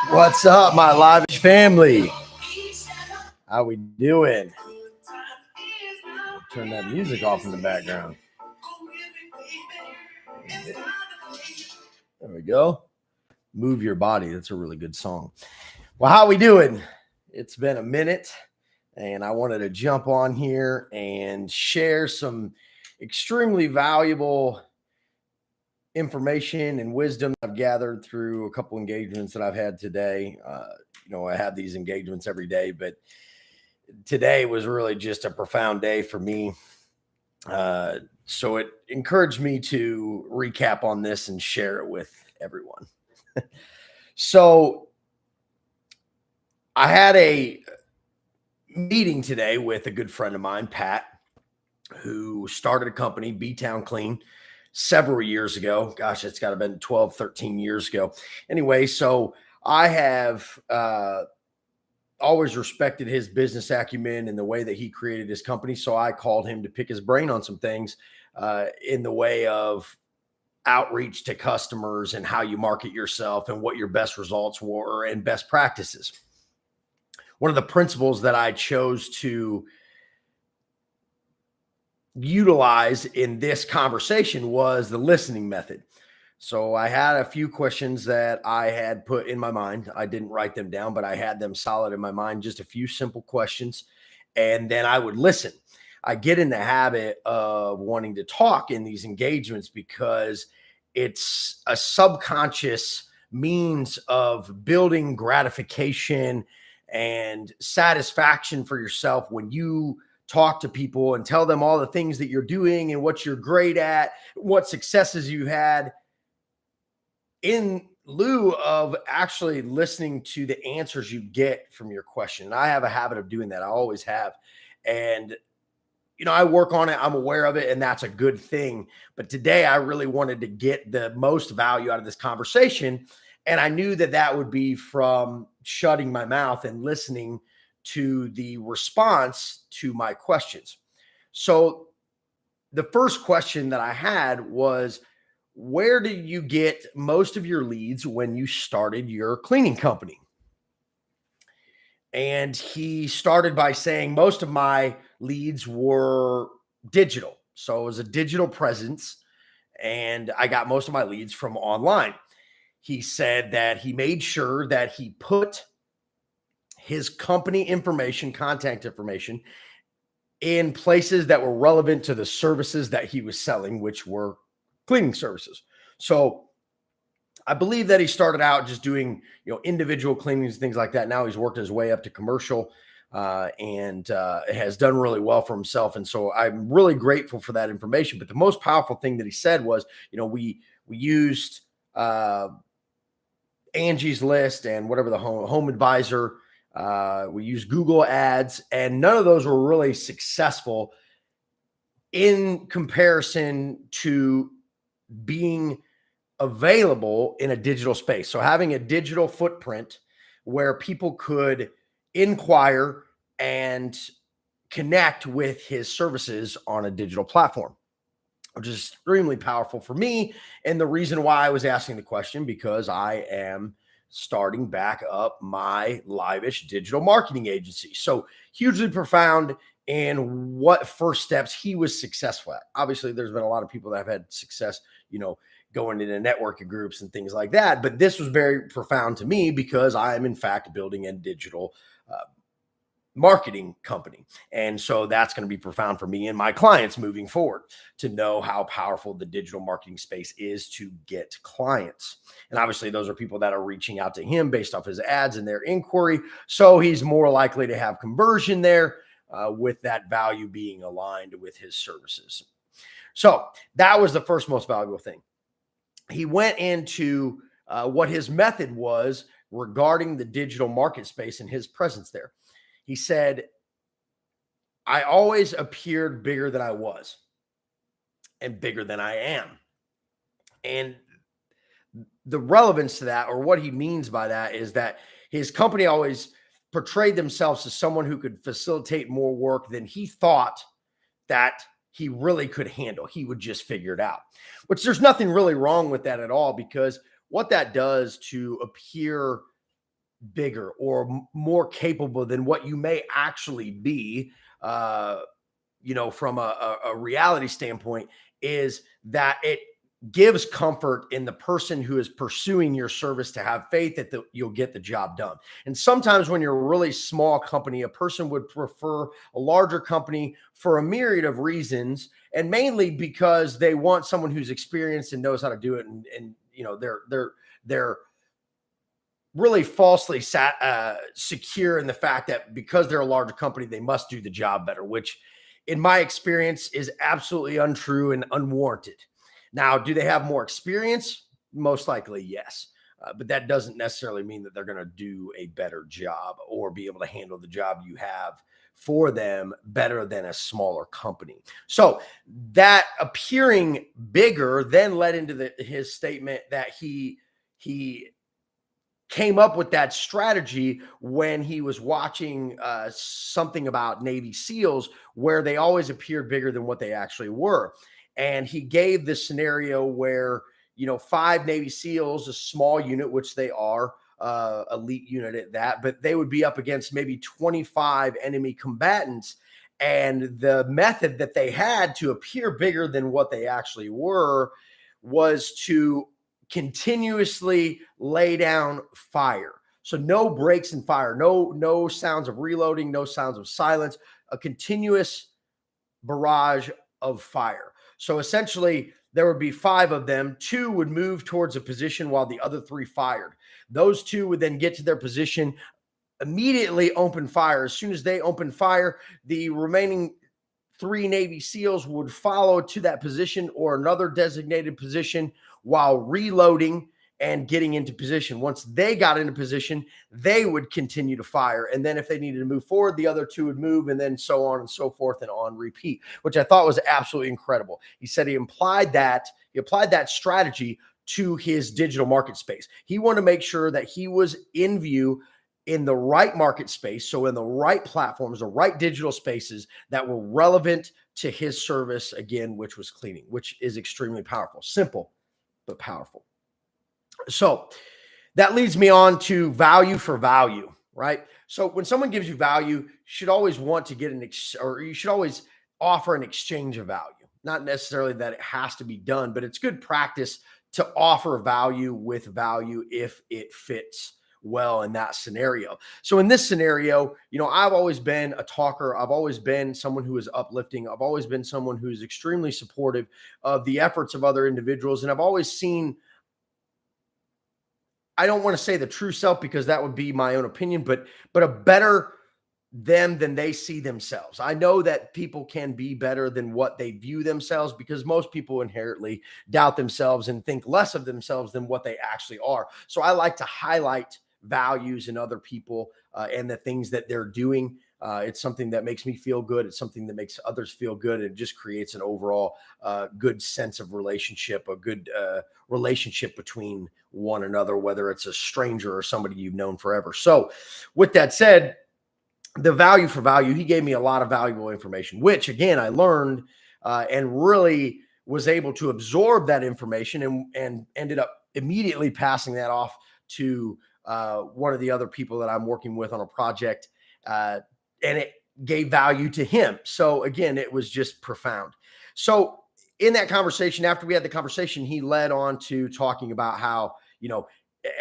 What's up, my Livish family? How we doing? Turn that music off in the background. There we go. Move Your Body. That's a really good song. Well, how we doing? It's been a minute, and I wanted to jump on here and share some extremely valuable information and wisdom I've gathered through a couple engagements that I've had today. I have these engagements every day, but today was really just a profound day for me. So it encouraged me to recap on this and share it with everyone. So I had a meeting today with a good friend of mine, Pat, who started a company, B-Town Clean, several years ago. Gosh, it's got to have been 12, 13 years ago. Anyway, so I have always respected his business acumen and the way that he created his company. So I called him to pick his brain on some things in the way of outreach to customers and how you market yourself and what your best results were and best practices. One of the principles that I chose to utilize in this conversation was the listening method. So I had a few questions that I had put in my mind. I didn't write them down, but I had them solid in my mind, just a few simple questions. And then I would listen. I get in the habit of wanting to talk in these engagements because it's a subconscious means of building gratification and satisfaction for yourself when you talk to people and tell them all the things that you're doing and what you're great at, what successes you had, in lieu of actually listening to the answers you get from your question. And I have a habit of doing that. I always have. And, I work on it. I'm aware of it, and that's a good thing. But today I really wanted to get the most value out of this conversation. And I knew that that would be from shutting my mouth and listening to the response to my questions. So the first question that I had was, where did you get most of your leads when you started your cleaning company? And he started by saying most of my leads were digital. So it was a digital presence, and I got most of my leads from online. He said that he made sure that he put his company information, contact information, in places that were relevant to the services that he was selling, which were cleaning services. So I believe that he started out just doing, individual cleanings, things like that. Now he's worked his way up to commercial and has done really well for himself. And so I'm really grateful for that information. But the most powerful thing that he said was, we used Angie's List and whatever the home advisor. We used Google ads, and none of those were really successful in comparison to being available in a digital space. So having a digital footprint where people could inquire and connect with his services on a digital platform, which is extremely powerful for me. And the reason why I was asking the question, because I am starting back up my Livish digital marketing agency. So hugely profound in what first steps he was successful at. Obviously, there's been a lot of people that have had success, going into networking groups and things like that. But this was very profound to me because I am, in fact, building a digital marketing company. And so that's going to be profound for me and my clients moving forward to know how powerful the digital marketing space is to get clients. And obviously those are people that are reaching out to him based off his ads and their inquiry. So he's more likely to have conversion there with that value being aligned with his services. So that was the first most valuable thing. He went into what his method was regarding the digital market space and his presence there. He said, I always appeared bigger than I was and bigger than I am. And the relevance to that, or what he means by that, is that his company always portrayed themselves as someone who could facilitate more work than he thought that he really could handle. He would just figure it out, which there's nothing really wrong with that at all, because what that does to appear bigger or more capable than what you may actually be, from a reality standpoint, is that it gives comfort in the person who is pursuing your service to have faith that you'll get the job done. And sometimes when you're a really small company, a person would prefer a larger company for a myriad of reasons, and mainly because they want someone who's experienced and knows how to do it. And they're really falsely secure in the fact that because they're a larger company, they must do the job better, which in my experience is absolutely untrue and unwarranted. Now, do they have more experience? Most likely, yes. But that doesn't necessarily mean that they're going to do a better job or be able to handle the job you have for them better than a smaller company. So that appearing bigger then led into his statement that he came up with that strategy when he was watching something about Navy SEALs, where they always appeared bigger than what they actually were. And he gave this scenario where, 5 Navy SEALs, a small unit, which they are, elite unit at that, but they would be up against maybe 25 enemy combatants. And the method that they had to appear bigger than what they actually were was to continuously lay down fire. So no breaks in fire, no sounds of reloading, no sounds of silence, a continuous barrage of fire. So essentially there would be 5 of them. 2 would move towards a position while the other 3 fired. Those 2 would then get to their position, immediately open fire. As soon as they open fire, the remaining 3 Navy SEALs would follow to that position or another designated position while reloading and getting into position. Once they got into position, they would continue to fire. And then if they needed to move forward, the other 2 would move, and then so on and so forth and on repeat, which I thought was absolutely incredible. He said he applied that strategy to his digital market space. He wanted to make sure that he was in view in the right market space, so in the right platforms, the right digital spaces that were relevant to his service, again, which was cleaning, which is extremely powerful. Simple, but powerful. So that leads me on to value for value, right? So when someone gives you value, you should always want to get you should always offer an exchange of value. Not necessarily that it has to be done, but it's good practice to offer value with value if it fits well in that scenario. So in this scenario, I've always been a talker. I've always been someone who is uplifting. I've always been someone who's extremely supportive of the efforts of other individuals. And I've always seen, I don't want to say the true self because that would be my own opinion, but a better them than they see themselves. I know that people can be better than what they view themselves, because most people inherently doubt themselves and think less of themselves than what they actually are. So I like to highlight values in other people and the things that they're doing. It's something that makes me feel good. It's something that makes others feel good. It just creates an overall good sense of relationship, a good relationship between one another, whether it's a stranger or somebody you've known forever. So with that said, the value for value, he gave me a lot of valuable information, which again, I learned and really was able to absorb that information and ended up immediately passing that off to one of the other people that I'm working with on a project. And it gave value to him. So again, it was just profound. So in that conversation, after we had the conversation, he led on to talking about how,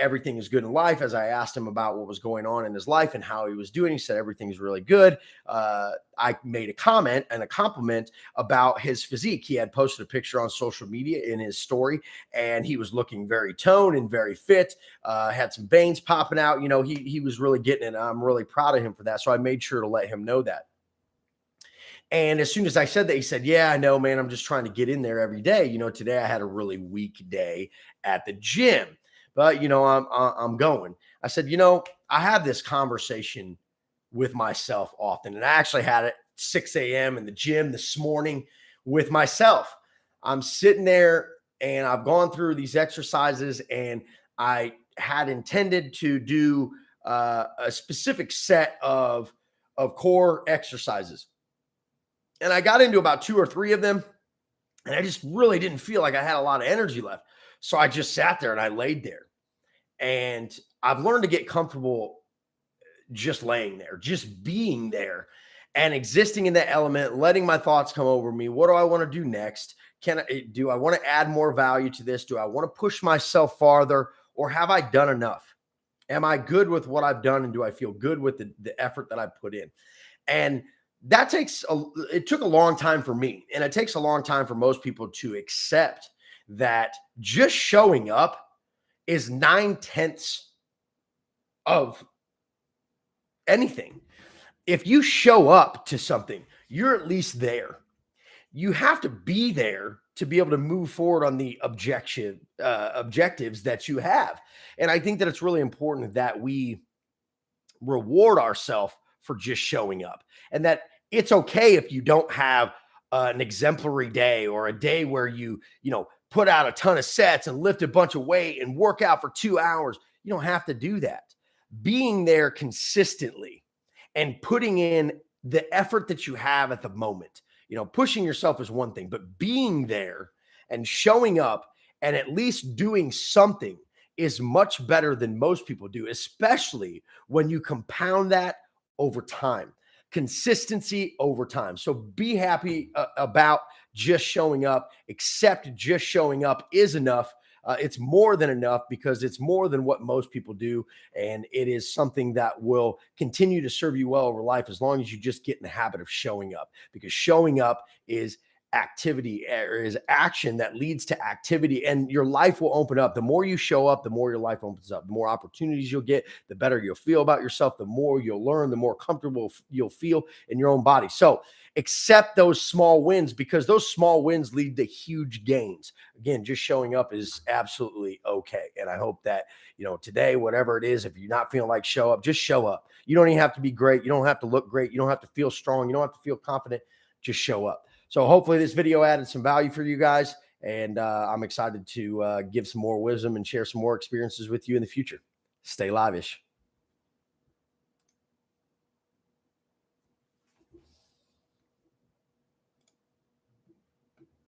everything is good in life. As I asked him about what was going on in his life and how he was doing, he said everything's really good. I made a comment and a compliment about his physique. He had posted a picture on social media in his story, and he was looking very toned and very fit, had some veins popping out. He was really getting it. I'm really proud of him for that. So I made sure to let him know that. And as soon as I said that, he said, "Yeah, I know, man. I'm just trying to get in there every day. Today I had a really weak day at the gym, but I'm going." I said, I have this conversation with myself often, and I actually had it 6 a.m. in the gym this morning with myself. I'm sitting there and I've gone through these exercises, and I had intended to do a specific set of core exercises. And I got into about 2 or 3 of them, and I just really didn't feel like I had a lot of energy left. So I just sat there and I laid there. And I've learned to get comfortable just laying there, just being there and existing in that element, letting my thoughts come over me. What do I want to do next? Do I want to add more value to this? Do I want to push myself farther, or have I done enough? Am I good with what I've done? And do I feel good with the effort that I put in? And that it took a long time for me. And it takes a long time for most people to accept that just showing up is 9/10 of anything. If you show up to something, you're at least there. You have to be there to be able to move forward on the objectives that you have. And I think that it's really important that we reward ourselves for just showing up, and that it's okay if you don't have an exemplary day, or a day where you put out a ton of sets and lift a bunch of weight and work out for 2 hours. You don't have to do that. Being there consistently and putting in the effort that you have at the moment. Pushing yourself is one thing, but being there and showing up and at least doing something is much better than most people do, especially when you compound that over time. Consistency over time. So be happy about just showing up. Accept just showing up is enough. It's more than enough, because it's more than what most people do. And it is something that will continue to serve you well over life, as long as you just get in the habit of showing up, because showing up is activity, or is action that leads to activity, and your life will open up. The more you show up, the more your life opens up, the more opportunities you'll get, the better you'll feel about yourself, the more you'll learn, the more comfortable you'll feel in your own body. So accept those small wins, because those small wins lead to huge gains. Again, just showing up is absolutely okay. And I hope that, today, whatever it is, if you're not feeling like show up, just show up. You don't even have to be great. You don't have to look great. You don't have to feel strong. You don't have to feel confident. Just show up. So hopefully this video added some value for you guys. And I'm excited to give some more wisdom and share some more experiences with you in the future. Stay lavish.